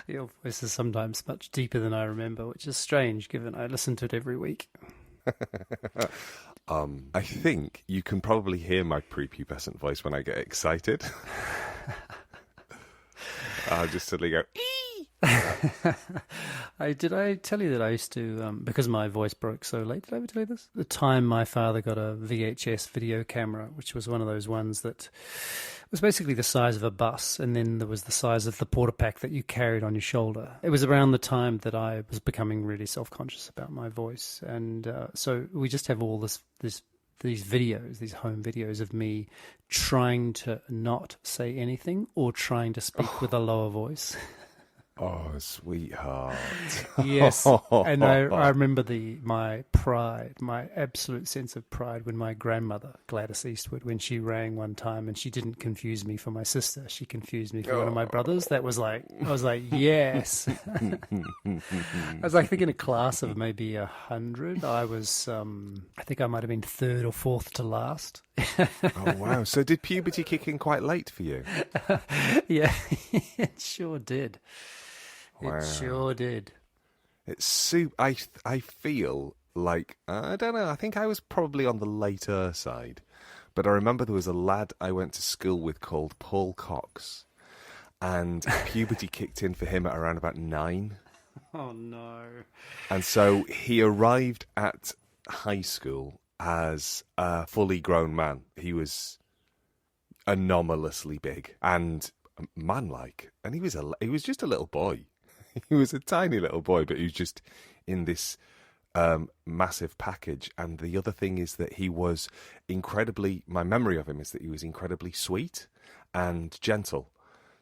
Your voice is sometimes much deeper than I remember, which is strange given I listen to it every week. I think you can probably hear my prepubescent voice when I get excited. I'll just suddenly go, ee! Did I tell you that I used to, because my voice broke so late, did I ever tell you this? The time my father got a VHS video camera, which was one of those ones that was basically the size of a bus, and then there was the size of the porta pack that you carried on your shoulder. It was around the time that I was becoming really self-conscious about my voice, and so we just have all these videos, these home videos of me trying to not say anything or trying to speak with a lower voice. Oh, sweetheart. Yes, and I remember my pride, my absolute sense of pride when my grandmother, Gladys Eastwood, when she rang one time and she didn't confuse me for my sister, she confused me for one of my brothers. That was like, I was like, yes. I was like, I think in a class of maybe 100, I was, I think I might have been third or fourth to last. Oh, wow. So did puberty kick in quite late for you? Yeah, it sure did. Wow. It sure did. It's I feel like, I don't know, I think I was probably on the later side. But I remember there was a lad I went to school with called Paul Cox. And puberty kicked in for him at around about 9. Oh, no. And so he arrived at high school as a fully grown man. He was anomalously big and man-like. And he was just a little boy. He was a tiny little boy, but he was just in this massive package. And the other thing is that he was my memory of him is that he was incredibly sweet and gentle.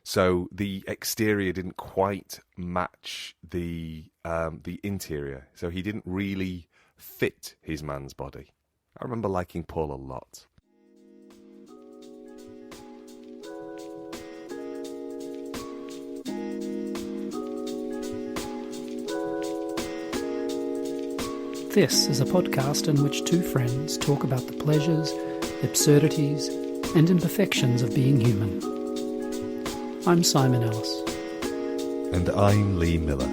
So the exterior didn't quite match the interior. So he didn't really fit his man's body. I remember liking Paul a lot. This is a podcast in which two friends talk about the pleasures, absurdities, and imperfections of being human. I'm Simon Ellis. And I'm Lee Miller.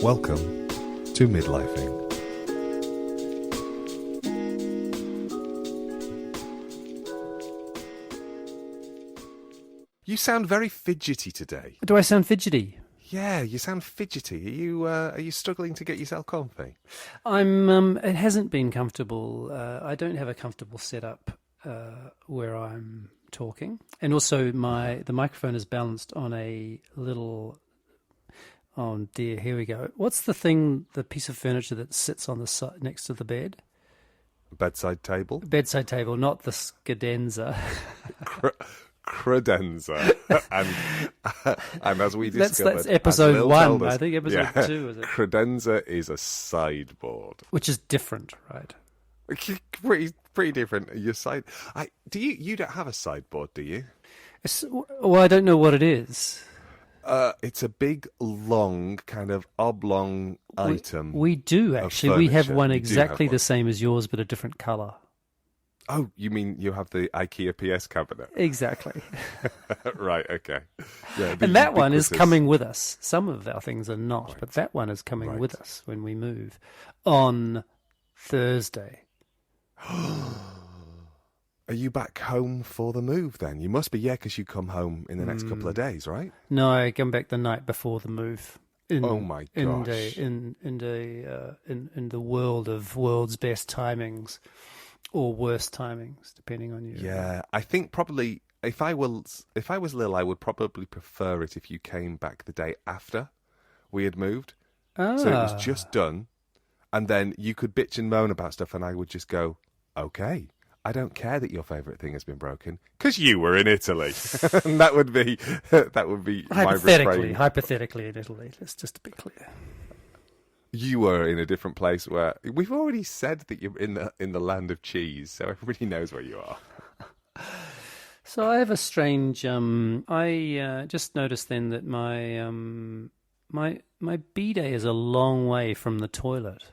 Welcome to Midlifing. You sound very fidgety today. Do I sound fidgety? Yeah, you sound fidgety. Are you struggling to get yourself comfy? It hasn't been comfortable. I don't have a comfortable setup where I'm talking, and also the microphone is balanced on a little. Oh dear, here we go. What's the piece of furniture that sits on the side next to the bed? Bedside table. Bedside table, not the scadenza. Credenza, and as we discovered, that's episode 1. I think episode 2 is it? Credenza is a sideboard, which is different, right? Pretty different. Your side. You don't have a sideboard, do you? Well, I don't know what it is. It's a big, long, kind of oblong item. We do actually. We have one exactly the same as yours, but a different colour. Oh, you mean you have the IKEA PS cabinet? Exactly. Right, okay. Yeah, and that one is coming with us. Some of our things are not, right. But that one is coming with us when we move on Thursday. Are you back home for the move then? You must be, yeah, because you come home in the next couple of days, right? No, I come back the night before the move. Oh my gosh! In the world of world's best timings. Or worse timings, depending on you. Yeah, I think probably if I was Lil, I would probably prefer it if you came back the day after we had moved. So it was just done, and then you could bitch and moan about stuff, and I would just go, okay, I don't care that your favourite thing has been broken because you were in Italy, and that would be hypothetically in Italy. Let's just be clear. You were in a different place where we've already said that you're in the land of cheese, so everybody knows where you are. So I have a strange. I just noticed then that my bidet is a long way from the toilet.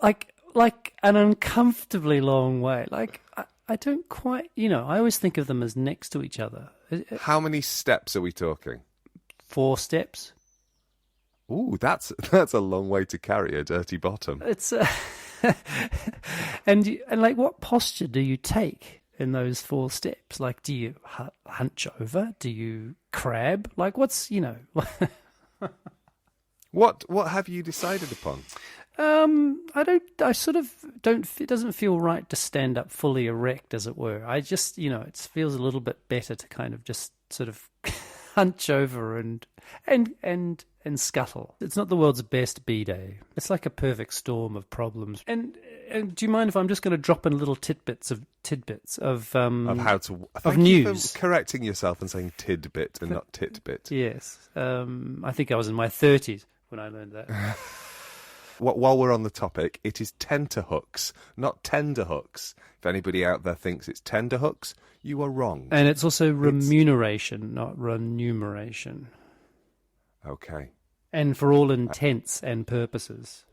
like an uncomfortably long way. Like I don't quite, I always think of them as next to each other. How many steps are we talking? 4 steps. Ooh, that's a long way to carry a dirty bottom. It's and like, what posture do you take in those 4 steps? Like, do you hunch over? Do you crab? Like, what's What have you decided upon? I sort of don't. It doesn't feel right to stand up fully erect, as it were. I just, it feels a little bit better to kind of just sort of hunch over and scuttle. It's not the world's best B-day. It's like a perfect storm of problems. And do you mind if I'm just going to drop in little tidbits of How to of thank you news? for correcting yourself and saying tidbit and not titbit. Yes. I think I was in my 30s when I learned that. While we're on the topic, it is tenterhooks, not tenderhooks. If anybody out there thinks it's tenderhooks, you are wrong. And it's also remuneration, not remuneration. Okay. And for all intents and purposes.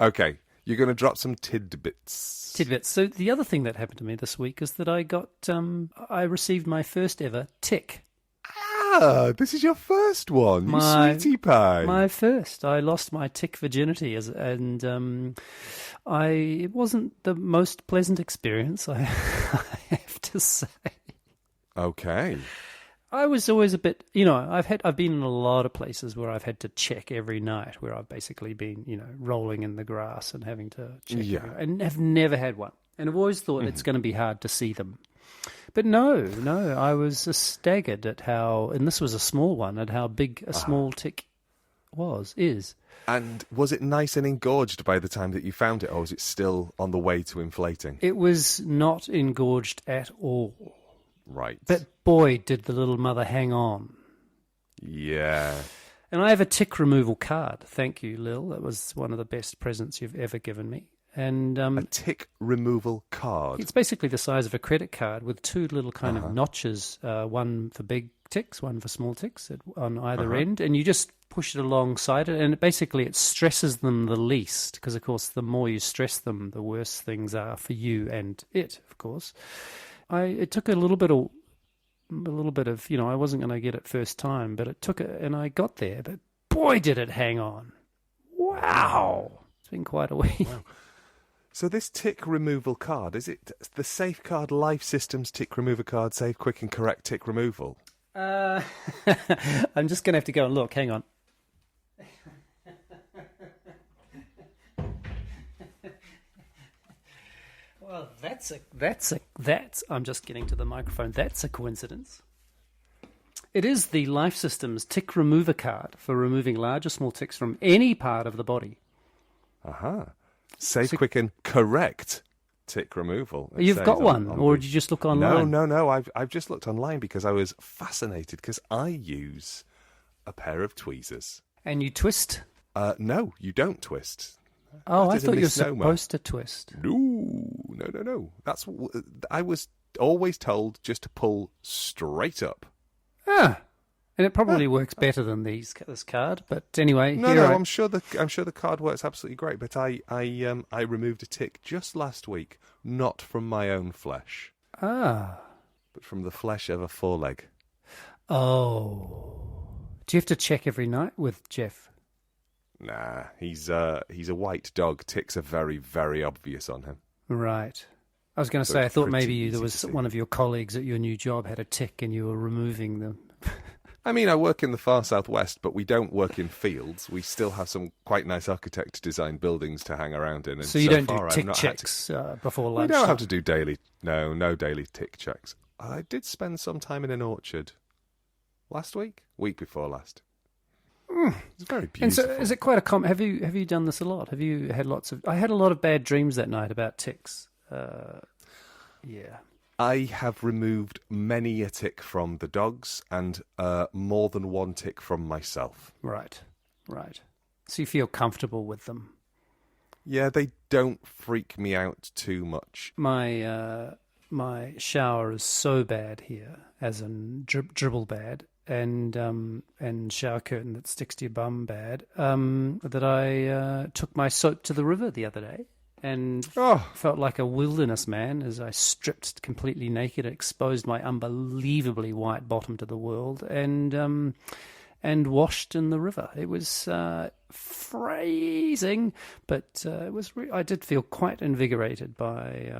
Okay, you're going to drop some tidbits. Tidbits. So the other thing that happened to me this week is that I received my first ever tick. Ah, this is your first one, you sweetie pie. My first. I lost my tick virginity, it wasn't the most pleasant experience, I have to say. Okay. I was always a bit, I've been in a lot of places where I've had to check every night, where I've basically been, rolling in the grass and having to check, and have never had one. And I've always thought it's going to be hard to see them. But no, I was staggered at how, and this was a small one, at how big a small tick is. And was it nice and engorged by the time that you found it, or was it still on the way to inflating? It was not engorged at all. Right. But boy, did the little mother hang on. Yeah. And I have a tick removal card. Thank you, Lil. That was one of the best presents you've ever given me. And a tick removal card. It's basically the size of a credit card with 2 little kind of notches, one for big ticks, one for small ticks on either end, and you just push it alongside it, and it stresses them the least, because of course the more you stress them, the worse things are for you and it, of course. It took a little bit of, I wasn't going to get it first time, but it took it, and I got there. But boy, did it hang on! Wow, it's been quite a week. Wow. So this tick removal card, is it the Safeguard Life Systems tick remover card, safe, quick and correct tick removal? I'm just going to have to go and look. Hang on. Well, I'm just getting to the microphone. That's a coincidence. It is the Life Systems tick remover card for removing large or small ticks from any part of the body. Aha. Safe, quick and correct tick removal. You've got one, or did you just look online? No. I've just looked online because I was fascinated, because I use a pair of tweezers. And you twist? No, you don't twist. Oh, I thought you were supposed to twist. No. I was always told just to pull straight up. Ah, and it probably works better than this card. But anyway, I'm sure the card works absolutely great. But I removed a tick just last week, not from my own flesh. Ah, but from the flesh of a foreleg. Oh, do you have to check every night with Jeff? Nah, he's a white dog. Ticks are very, very obvious on him. Right. I was going to say, I thought maybe there was one of your colleagues at your new job had a tick and you were removing them. I mean, I work in the far southwest, but we don't work in fields. We still have some quite nice architect-designed buildings to hang around in. And so you don't do tick checks before lunch? We don't have to do no daily tick checks. I did spend some time in an orchard last week before last. It's very beautiful. And so, is it quite a have you done this a lot? Have you had lots of? I had a lot of bad dreams that night about ticks. Yeah. I have removed many a tick from the dogs and more than one tick from myself. Right. So you feel comfortable with them? Yeah, they don't freak me out too much. My shower is so bad here, as in dribble bad, and shower curtain that sticks to your bum bad, that I took my soap to the river the other day. and Oh, felt like a wilderness man as I stripped completely naked, exposed my unbelievably white bottom to the world, and washed in the river. It was freezing, but I did feel quite invigorated by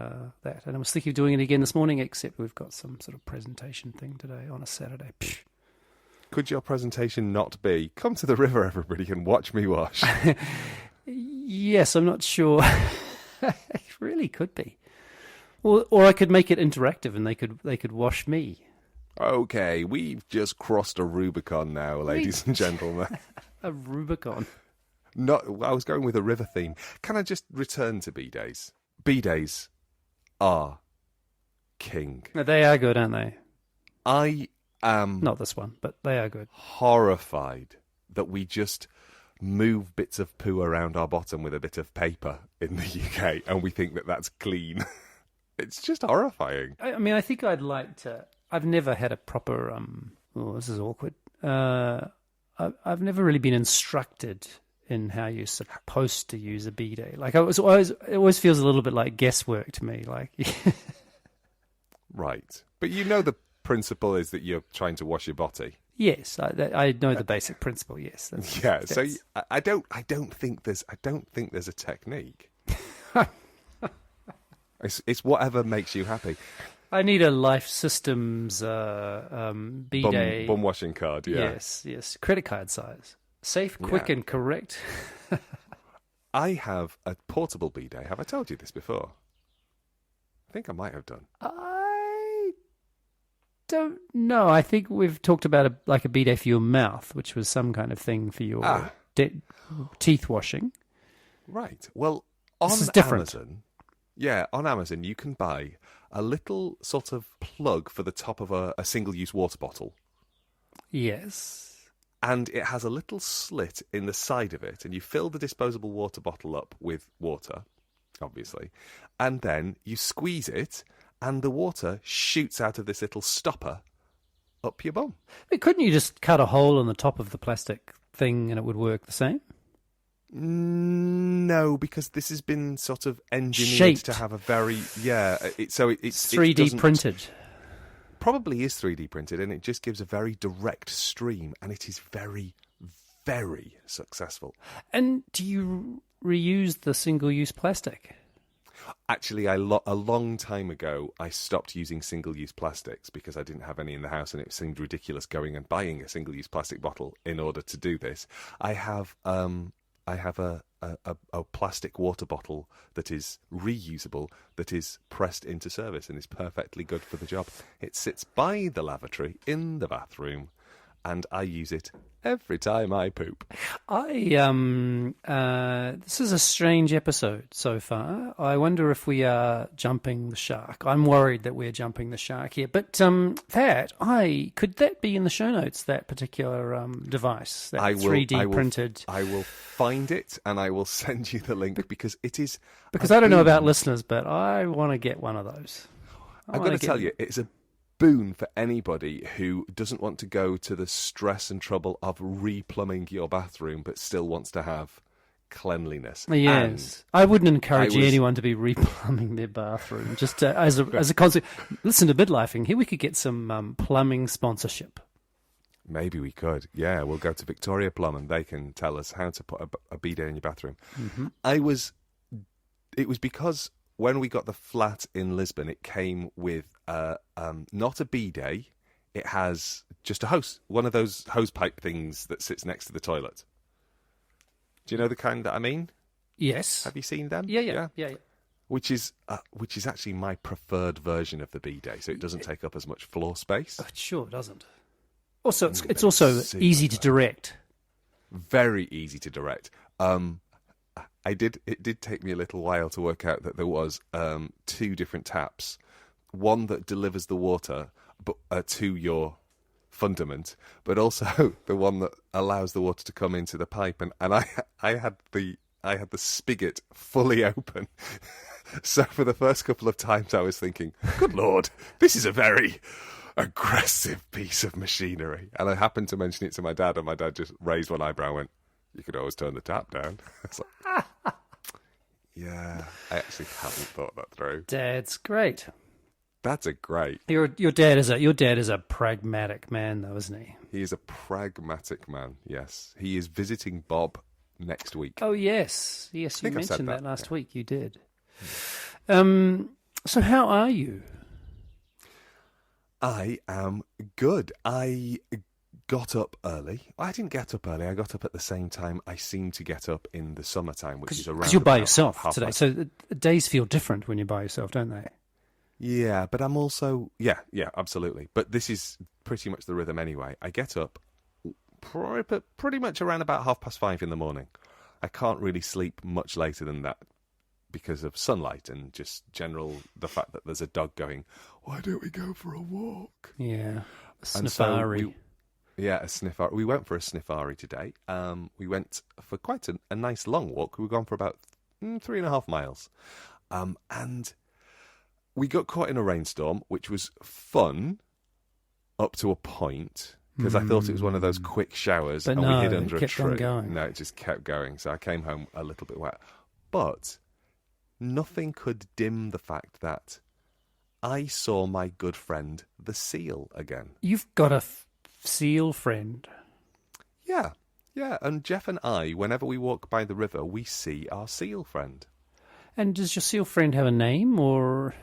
that. And I was thinking of doing it again this morning, except we've got some sort of presentation thing today on a Saturday. Psh. could your presentation not be, come to the river, everybody, and watch me wash? Yes, I'm not sure. It really could be. Or I could make it interactive and they could wash me. Okay, we've just crossed a Rubicon now, ladies and gentlemen. A Rubicon. I was going with a river theme. Can I just return to B-Days? B-Days are king. No, they are good, aren't they? I am Not this one, but they are good. horrified that we just move bits of poo around our bottom with a bit of paper in the UK and we think that that's clean. It's just horrifying. I mean, I think I'd like to... I've never had a proper... oh, this is awkward. I've never really been instructed in how you're supposed to use a bidet. Like, it always feels a little bit like guesswork to me. Like, Right. But you know the principle is that you're trying to wash your body. yes, I know the basic principle. Yes. So I don't think there's a technique. It's whatever makes you happy. I need a Life Systems bidet. Bum washing card, yeah. Yes. Credit card size. Safe, quick, Yeah. and correct. I have a portable bidet. Have I told you this before? I think I might have done. I don't know. I think we've talked about a bidet for your mouth, which was some kind of thing for your teeth washing. Right. Well, on This is different. Amazon, on Amazon you can buy a little sort of plug for the top of a single-use water bottle. Yes. And it has a little slit in the side of it, and you fill the disposable water bottle up with water, obviously, and then you squeeze it, and the water shoots out of this little stopper up your bum. Couldn't you just cut a hole in the top of the plastic thing and it would work the same? No, because this has been sort of engineered Shaped. to have a very it's 3D printed. Probably is 3D printed, and it just gives a very direct stream, and it is very, very successful. And do you reuse the single-use plastic? Actually, a long time ago, I stopped using single-use plastics because I didn't have any in the house, and it seemed ridiculous going and buying a single-use plastic bottle in order to do this. I have a plastic water bottle that is reusable, that is pressed into service and is perfectly good for the job. It sits by the lavatory in the bathroom, and I use it every time I poop. This is a strange episode so far. I wonder if we are jumping the shark. I'm worried that we're jumping the shark here. But could that be in the show notes, that particular device, that 3D printed? I will find it and I will send you the link because it is... Because I don't know about listeners, but I want to get one of those. I've got to tell you, it's a boon for anybody who doesn't want to go to the stress and trouble of replumbing your bathroom but still wants to have cleanliness. Yes. I wouldn't encourage anyone to be replumbing their bathroom. Just as a concept. Listen to Midlifing. Here we could get some plumbing sponsorship. Maybe we could. Yeah, we'll go to Victoria Plum and they can tell us how to put a bidet in your bathroom. Mm-hmm. It was because when we got the flat in Lisbon, it came with not a bidet. It has just a hose, one of those hose pipe things that sits next to the toilet. Do you know the kind that I mean? Yes. Have you seen them? Yeah. Which is actually my preferred version of the bidet, so it doesn't take up as much floor space. It sure doesn't. Also, it's also easy to direct. Very easy to direct. It did take me a little while to work out that there was two different taps. One that delivers the water to your fundament, but also the one that allows the water to come into the pipe. And I had the spigot fully open. So for the first couple of times I was thinking, good Lord, this is a very aggressive piece of machinery. And I happened to mention it to my dad, and my dad just raised one eyebrow and went, you could always turn the tap down. It's like, Yeah, I actually haven't thought that through. Dad's great. That's a great. Your dad is a pragmatic man, though, isn't he? He is a pragmatic man. Yes, he is visiting Bob next week. Oh yes, you think I said mentioned that that, last yeah. week. You did. So how are you? I am good. I got up early. I didn't get up early. I got up at the same time I seem to get up in the summertime, which is around. Because you're by about yourself half today, past. so the days feel different when you're by yourself, don't they? Yeah, but I'm also yeah, absolutely. But this is pretty much the rhythm anyway. I get up pretty much around about 5:30 in the morning. I can't really sleep much later than that because of sunlight and just the fact that there's a dog going, why don't we go for a walk? Yeah, And so Sniffari. a sniffari. We went for a sniffari today. We went for quite a nice long walk. We were gone for about 3.5 miles. And we got caught in a rainstorm, which was fun up to a point, because I thought it was one of those quick showers, But and no, we hid it under a kept on tree. going. No, it just kept going. So I came home a little bit wet. But nothing could dim the fact that I saw my good friend, the seal, again. You've got a seal friend. Yeah, and Jeff and I, whenever we walk by the river, we see our seal friend. And does your seal friend have a name, or...?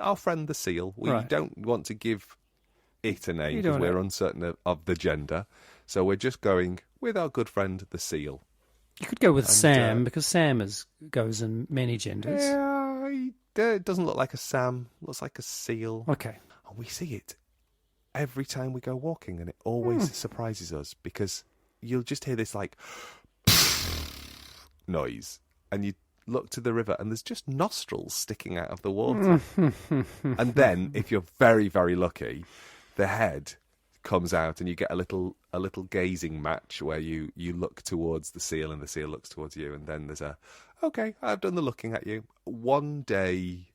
Our friend the seal. We Right. don't want to give it a name You because don't we're know. uncertain of the gender. So we're just going with our good friend the seal. You could go with And, Sam, because Sam goes in many genders. Yeah, it doesn't look like a Sam. Looks like a seal. Okay. And we see it every time we go walking, and it always surprises us because you'll just hear this like noise, and you look to the river and there's just nostrils sticking out of the water. And then, if you're very, very lucky, the head comes out and you get a little gazing match where you look towards the seal and the seal looks towards you, and then there's okay, I've done the looking at you. One day,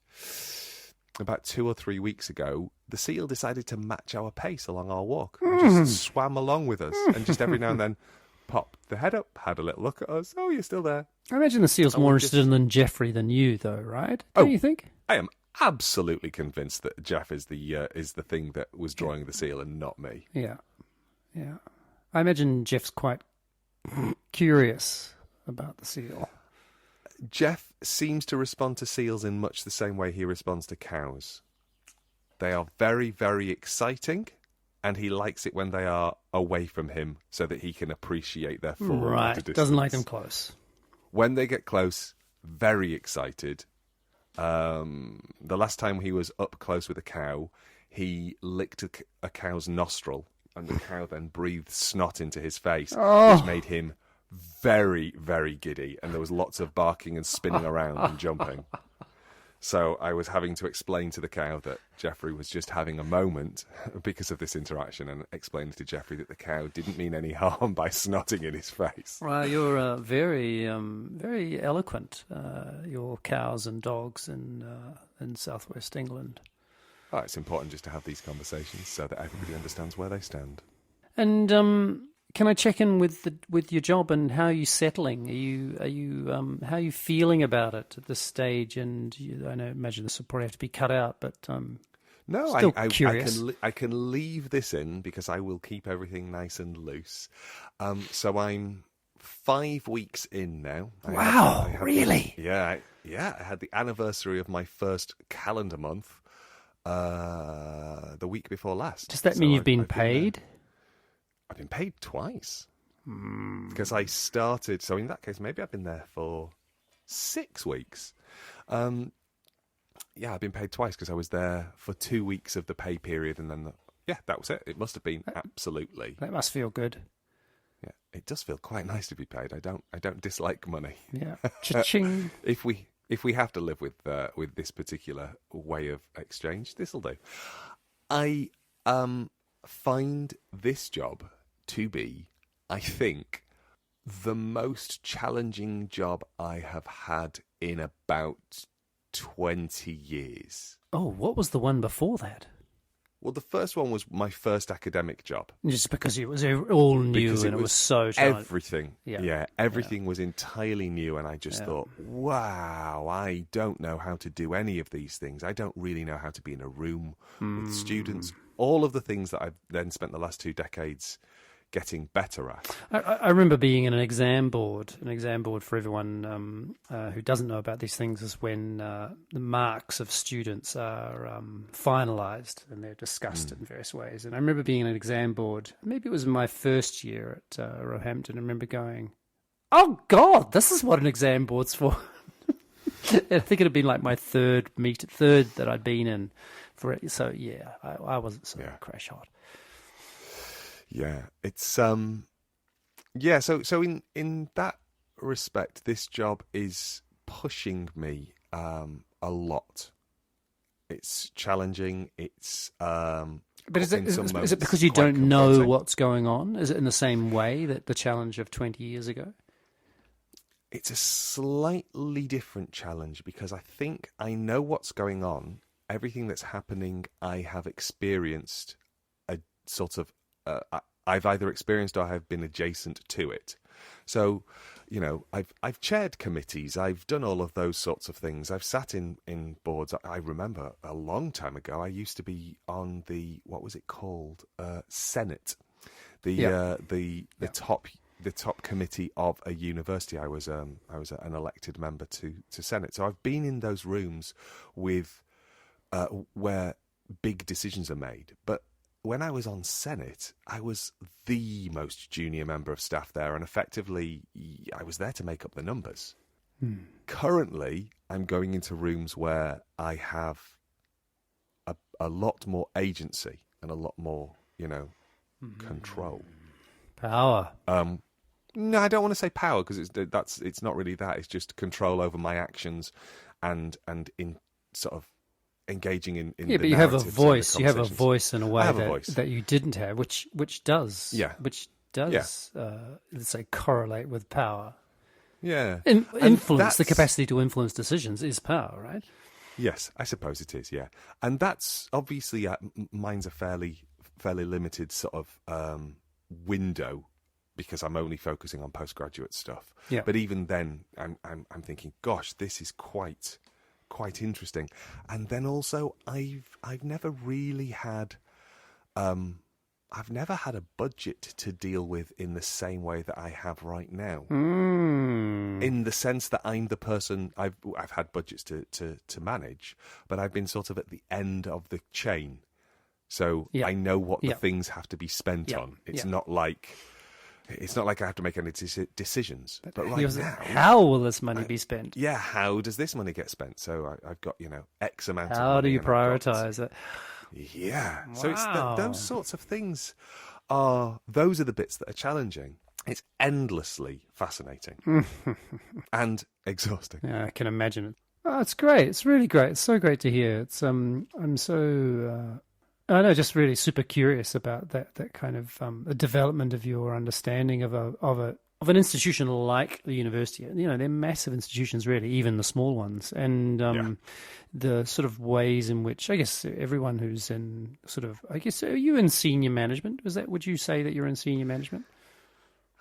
about 2 or 3 weeks ago, the seal decided to match our pace along our walk and just swam along with us, and just every now and then popped the head up, had a little look at us. Oh, you're still there. I imagine the seal's And more we interested in Jeffrey than you, though, right? Don't you think? I am absolutely convinced that Jeff is the thing that was drawing the seal and not me. Yeah. I imagine Jeff's quite curious about the seal. Jeff seems to respond to seals in much the same way he responds to cows. They are very, very exciting, and he likes it when they are away from him so that he can appreciate their fall. Right. At a Doesn't like distance. them close. When they get close, very excited. The last time he was up close with a cow, he licked a cow's nostril, and the cow then breathed snot into his face, which made him very, very giddy, and there was lots of barking and spinning around and jumping. So I was having to explain to the cow that Jeffrey was just having a moment because of this interaction, and explained to Jeffrey that the cow didn't mean any harm by snotting in his face. Well, you're very, very eloquent. Your cows and dogs in southwest England. Oh, it's important just to have these conversations so that everybody understands where they stand. And can I check in with your job and how are you settling? How are you feeling about it at this stage? And I imagine this will probably have to be cut out, but No, still I curious. I can leave this in because I will keep everything nice and loose. So I'm 5 weeks in now. Wow, really? I had the anniversary of my first calendar month the week before last. Does that So mean you've been I've paid? I've been paid twice. Because I started, so in that case, maybe I've been there for 6 weeks. I've been paid twice because I was there for 2 weeks of the pay period, and then that was it. It must have been absolutely. That must feel good. Yeah, it does feel quite nice to be paid. I don't dislike money. Yeah, cha-ching. If we have to live with this particular way of exchange, this'll do. I find this job to be, I think, the most challenging job I have had in about 20 years. Oh, what was the one before that? Well, the first one was my first academic job. Just because it was all new Because and it was so challenging. everything. Yeah. Everything was entirely new, and I just Yeah. thought, wow, I don't know how to do any of these things. I don't really know how to be in a room with students. All of the things that I've then spent the last 2 decades getting better at. I remember being in an exam board. An exam board, for everyone who doesn't know about these things, is when the marks of students are finalised and they're discussed in various ways. And I remember being in an exam board, maybe it was my first year at Roehampton. I remember going, oh God, this is what an exam board's for. I think it had been like my third that I'd been in for it. So yeah, I wasn't so crash hot. Yeah, it's So in that respect, this job is pushing me a lot. It's challenging. It's But is in some it moments because you quite don't know confronting. what's going on? Is it in the same way that the challenge of 20 years ago? It's a slightly different challenge because I think I know what's going on. Everything that's happening, I have experienced a sort of. I've either experienced or I have been adjacent to it. So, you know, I've chaired committees. I've done all of those sorts of things. I've sat in boards. I remember a long time ago, I used to be on the, what was it called? Senate, the top committee of a university. I was an elected member to Senate. So I've been in those rooms with where big decisions are made. But when I was on Senate, I was the most junior member of staff there, and effectively, I was there to make up the numbers. Currently, I'm going into rooms where I have a lot more agency and a lot more, control. Power. No, I don't want to say power because it's not really that. It's just control over my actions, and in sort of engaging in Yeah, but you have a voice. You have a voice in a way voice. that you didn't have, which does. Let's say, correlate with power. Yeah. Influence, the capacity to influence decisions is power, right? Yes, I suppose it is, yeah. And that's obviously, mine's a fairly limited sort of window because I'm only focusing on postgraduate stuff. Yeah. But even then, I'm thinking, gosh, this is quite interesting. And then also, I've never really had, I've never had a budget to deal with in the same way that I have right now. In the sense that I'm the person, I've had budgets to manage, but I've been sort of at the end of the chain. So I know what the things have to be spent on. It's not like I have to make any decisions. But right now, how will this money be spent? Yeah, how does this money get spent? So I've got X amount of money. How do you prioritize it? Yeah. Wow. So it's those sorts of things those are the bits that are challenging. It's endlessly fascinating and exhausting. Yeah, I can imagine it. Oh, it's great. It's really great. It's so great to hear. It's I'm so I know, just really super curious about that kind of the development of your understanding of an institution like the university. They're massive institutions, really, even the small ones, and the sort of ways in which, I guess, everyone who's in are you in senior management? Would you say that you're in senior management?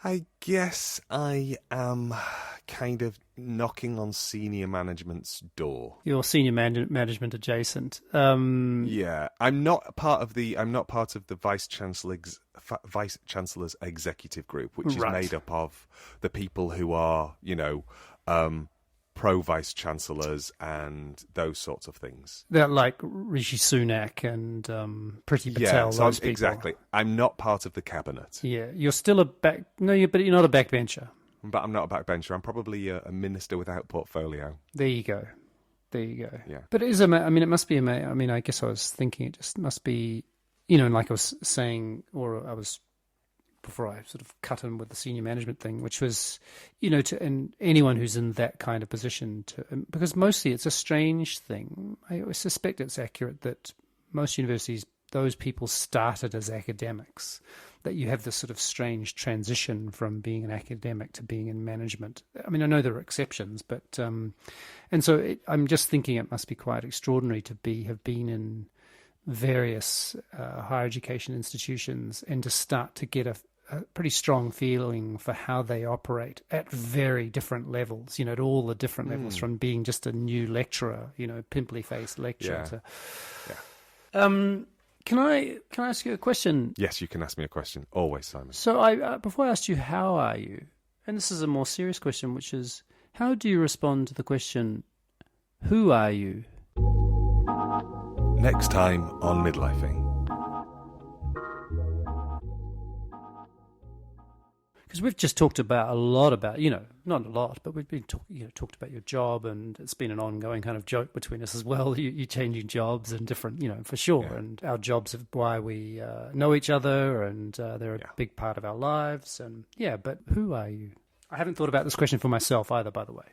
I guess I am kind of knocking on senior management's door. You're senior management adjacent. Yeah, I'm not part of the vice chancellor's executive group, which is made up of the people who are, pro vice chancellors and those sorts of things. They're like Rishi Sunak and Priti Patel. Yeah, so exactly. I'm not part of the cabinet. Yeah, you're still but you're not a backbencher. But I'm not a backbencher. I'm probably a minister without portfolio. There you go. Yeah. But it is it must be I guess I was thinking it just must be, like I was saying, or I was before I sort of cut in with the senior management thing, which was, and anyone who's in that kind of position because mostly it's a strange thing. I suspect it's accurate that most universities, those people started as academics, that you have this sort of strange transition from being an academic to being in management. I mean, I know there are exceptions, but, and so I'm just thinking it must be quite extraordinary to have been in various higher education institutions and to start to get a pretty strong feeling for how they operate at very different levels, at all the different levels, from being just a new lecturer, pimply-faced lecturer. Can I ask you a question? Yes, you can ask me a question. Always, Simon. So I before I asked you, how are you? And this is a more serious question, which is, how do you respond to the question, who are you? Next time on Midlifing. Because we've just talked about a lot about, not a lot, but we've been talked about your job, and it's been an ongoing kind of joke between us as well. You changing jobs and different, for sure. Yeah. And our jobs are why we know each other, and they're a big part of our lives. And but who are you? I haven't thought about this question for myself either, by the way.